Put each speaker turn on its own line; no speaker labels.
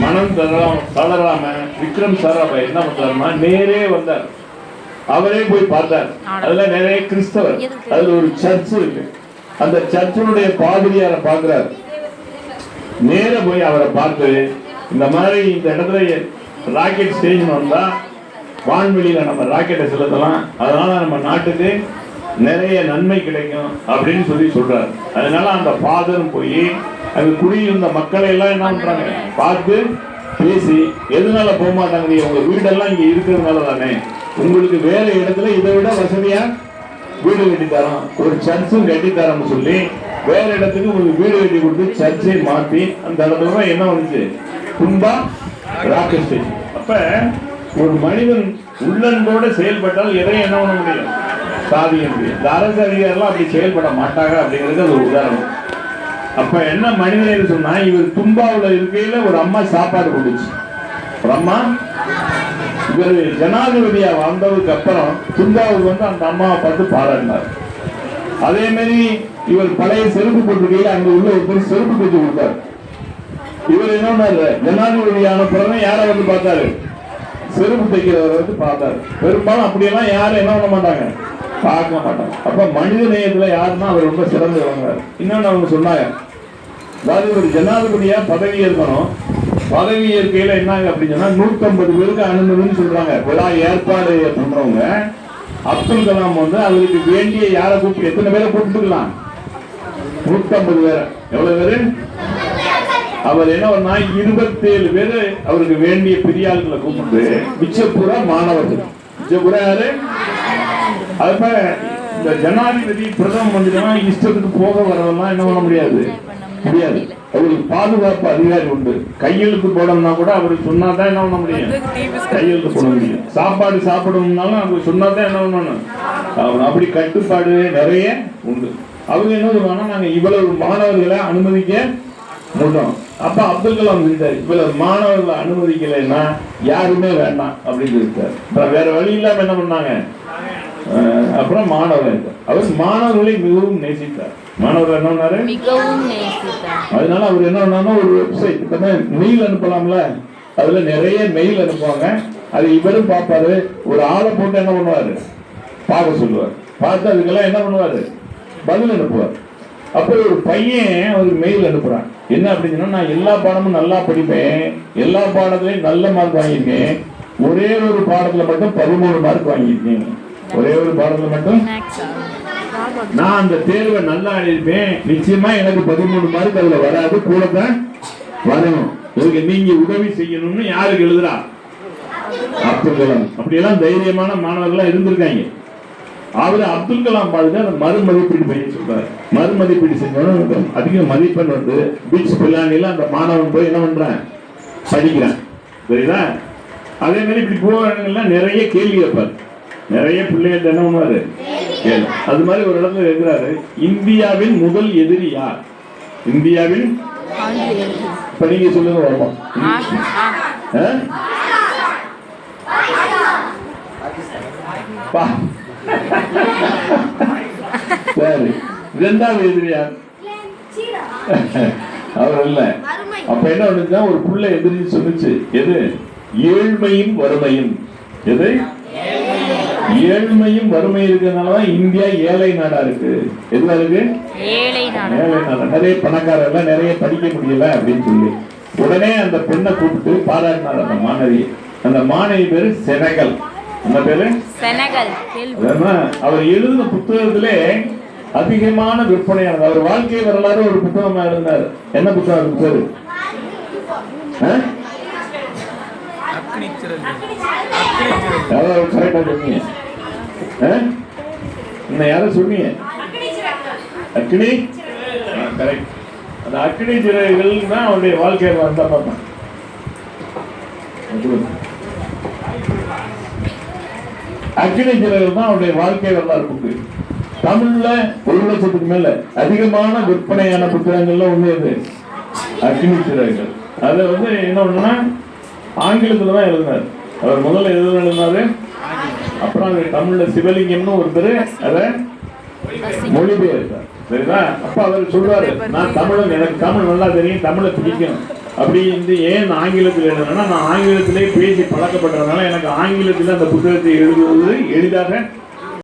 மனம் தளராம விக்ரம் சாராபாய் என்ன பண்றாருன்னா நேரே வந்தார், அவரே போய் பார்த்தார். அதுல நிறைய கிறிஸ்தவர், அதுல ஒரு சர்ச் இருக்கு, அந்த சர்ச்சினுடைய பாதிரியாரை பார்க்கிறார். நேர போய் அவரை பார்த்து இந்த மாதிரி இந்த இடத்துல ராக்கெட் ஸ்டேஜ் வந்தா வான்வெளியில நம்ம ராக்கெட்டை செலுத்தலாம், அதனால நம்ம நாட்டுக்கு நிறைய நன்மை கிடைக்கும் அப்படின்னு சொல்றாரு. அதனால அந்த ஃபாதரும் போய் அங்க குடியிருந்த மக்களை எல்லாம் என்ன பண்றாங்க பார்த்து பேசி, எதனால போக மாட்டாங்க, உங்க வீடெல்லாம் இங்க இருக்கிறதுனால தானே, உங்களுக்கு வேற இடத்துல இதை விட வசதியா வீடு கட்டி தரோம், ஒரு சர்ச்சும் கட்டி தரோம்னு சொல்லி வேற இடத்துக்கு உங்களுக்கு வீடு கட்டி கொடுத்து சர்ச்சை மாற்றி அந்த இடத்துல என்ன வந்துச்சு, தும்பா ராக்கெட் ஸ்டேஷன். அப்ப ஒரு மனிதன் உள்ளன்போட செயல்பட்டால் எதையும் என்ன பண்ண முடியும், சாதிக்க முடியும். இந்த அரசு அதிகாரிலாம் அப்படி செயல்பட மாட்டாங்க அப்படிங்கிறது ஒரு உதாரணம். அப்ப என்ன மனிதன் சொன்னா, இவர் தும்பாவில் இருக்கையில ஒரு அம்மா சாப்பாடு கொடுச்சு, ஒரு அம்மா இவர் ஜனாதிபதியா வந்ததுக்கு அப்புறம் தும்பாவுக்கு வந்து அந்த அம்மாவை பார்த்து பாராட்டினார். அதே மாதிரி இவர் பழைய செருப்பு போட்டிருக்கையில அங்க உள்ள ஒரு செருப்பு தைச்சு கொடுத்தார். இவர் என்ன ஜனாதிபதியான பிறகு யாரை வந்து பார்த்தாரு, செருப்பு தைக்கிறவரை வந்து பார்த்தாரு. பெரும்பாலும் அப்படியெல்லாம் யாரும் என்ன பண்ண மாட்டாங்க, பார்க்க மாட்டாங்க. அப்ப மனித நேயத்துல யாருன்னா அவர் ரொம்ப சிறந்து வாங்குறாரு. இன்னொன்னு அவங்க சொன்னாங்க, அதாவது ஒரு ஜனாதிபதியா பதவி ஏற்கணும், பதவி ஏற்கையில என்னாங்க அப்படின்னு சொன்னா 150 பேருக்கு அனுமதினு சொல்றாங்க. விழா ஏற்பாடு பண்றவங்க அப்துல் கலாம் வந்து அவருக்கு வேண்டிய யாரை கூப்பிட்டு எத்தனை பேரை கூப்பிட்டுக்கலாம், 150 பேரை. எவ்வளவு பேரு, அவர் என்ன பண்ணா 27 பேரு அவருக்கு வேண்டிய பெரிய ஆட்களை கூப்பிட்டு மிச்சப்புற மாணவர்கள், மிச்சப்புற யாரு, அதுப்ப இந்த ஜனாதிபதி பிரதம மந்திரி இஷ்டத்துக்கு போக வரவெல்லாம் என்ன பண்ண முடியாது, முடியாது. அவருக்கு பாதுகாப்பு அதிகாரி உண்டு. கையெழுத்து போடணும்னா கூட அவருக்கு சொன்னாதான் என்ன பண்ண முடியும், கையெழுத்து போட முடியும். சாப்பாடு சாப்பிடணும்னாலும் அவருக்கு சொன்னாதான் என்ன பண்ணணும், அப்படி கட்டுப்பாடு நிறைய உண்டு. அவங்க என்ன சொல்லுவாங்கன்னா, நாங்க இவ்வளவு மாணவர்களை அனுமதிக்க மாட்டோம். அப்ப அப்துல் கலாம் சொல்லிட்டாரு, இவ்வளவு மாணவர்களை அனுமதிக்கலைன்னா யாருமே வேண்டாம் அப்படின்னு சொல்லிட்டாரு. வேற வழி இல்லாம என்ன பண்ணாங்க, அப்புறம் மாணவர்கள், அவர் மாணவர்களை மிகவும் நேசித்தார். மாணவர்கள் என்ன பண்ணாரு, மிகவும் நேசித்தார். அதனால அவர் என்ன பண்ணாருன்னா ஒரு வெப்சைட் மெயில் அனுப்பலாம்ல, அதுல நிறைய மெயில் அனுப்புவாங்க. அது இவரும் பார்ப்பாரு, ஒரு ஆளை போட்டு என்ன பண்ணுவாரு, பார்க்க சொல்லுவார். பார்த்து அதுக்கெல்லாம் என்ன பண்ணுவாரு, பதில் அனுப்புவார். அப்போ ஒரு பையன் அவருக்கு மெயில் அனுப்புறான், என்ன அப்படின்னா, நான் எல்லா பாடமும் நல்லா படிப்பேன், எல்லா பாடத்திலையும் நல்ல மார்க் வாங்கியிருக்கேன், ஒரே ஒரு பாடத்துல மட்டும் 13 மார்க் வாங்கியிருக்கேன், ஒரே ஒரு பாடத்துல மட்டும் நான் அந்த தேர்வை நல்லா எழுதிப்பேன், நிச்சயமா எனக்கு 13 மார்க் அதுல வராது, கூட தான் வரணும், இதுக்கு நீங்க உதவி செய்யணும்னு யாருக்கு எழுதுறா, அப்துல் கலாம். அப்படியெல்லாம் தைரியமான மாணவர்கள் இருந்திருக்காங்க. அவரு அப்துல் கலாம் பார்த்துட்டு அந்த மறுமதிப்பீடு பண்ணி சொல்றாரு. மறுமதிப்பீடு செஞ்சோன்னு அதிக மதிப்பெண் வந்து பீச் பிள்ளானில அந்த மாணவன் போய் என்ன பண்றான், படிக்கிறான். சரிதா? அதே மாதிரி இப்படி போவாங்கலாம் நிறைய கேள்வி கேட்பார், நிறைய பிள்ளைகள் என்ன பண்ணுவாரு, அது மாதிரி ஒரு இடத்துல இருக்கிறாரு, இந்தியாவின் முதல் எதிரி யார், இந்தியாவின், இப்ப நீங்க சொல்லுங்க வருவோம், சரி, இரண்டாவது எதிரியார் அவர் இல்ல. அப்ப என்ன பண்ணுச்சுன்னா ஒரு புள்ள எதிரி சொல்லுச்சு, எது, ஏழ்மையும் வறுமையும். எது, ஏழ்மையும் வறுமை இருக்கிறதுனாலதான் இந்தியா ஏழை நாடா இருக்கு. எதுல இருக்கு, ஏழை நாடா. நிறைய பணக்காரர்கள் நிறைய படிக்க முடியல அப்படின்னு சொல்லி உடனே அந்த பெண்ணை கூப்பிட்டு பாராட்டினார் அந்த மாணவி. அந்த மாணவி பேரு செனகல். என்ன பேரு, செனகல். அவர் எழுதின புத்தகத்திலே அதிகமான விற்பனையானது. அவர் வாழ்க்கை வரலாறு ஒரு புத்தகமா எழுதினார். என்ன புத்தகம் அதுக்கு பேரு, கரெக்டா சொன்னீங்க, யார சொன்னீங்க, அக்னி, கரெக்ட். அந்த அக்னி சிறகுகள் தான் அவருடைய வாழ்க்கை வந்தா பார்ப்பேன். அக்னி சிறகுகள் தான் அவருடைய வாழ்க்கை வரலாறு புக்கு. தமிழ்ல 1 லட்சத்துக்கு மேல அதிகமான விற்பனையான புத்தகங்கள்ல ஒண்ணு இது அக்னி சிறகுகள். அதை வந்து என்ன ஒண்ணுன்னா ஆங்கிலத்துல தான் எழுதினார். அவர் முதல்ல எதுவும் எழுதினாரு, அப்புறம் தமிழ்ல சிவலிங்கம்னு ஒருத்தர் அதை மொழிபெயர்த்தார். சரிதா? அப்ப அவர் சொல்றாரு, நான் தமிழன், எனக்கு தமிழ் நல்லா தெரியும், தமிழை பிடிக்கும், அப்படி இந்த ஏன் ஆங்கிலத்தில் எழுதுனா, நான் ஆங்கிலத்திலே பேசி பழக்கப்பட்டதுனால எனக்கு ஆங்கிலத்தில் அந்த புத்தகத்தை எழுதுவது எளிதாக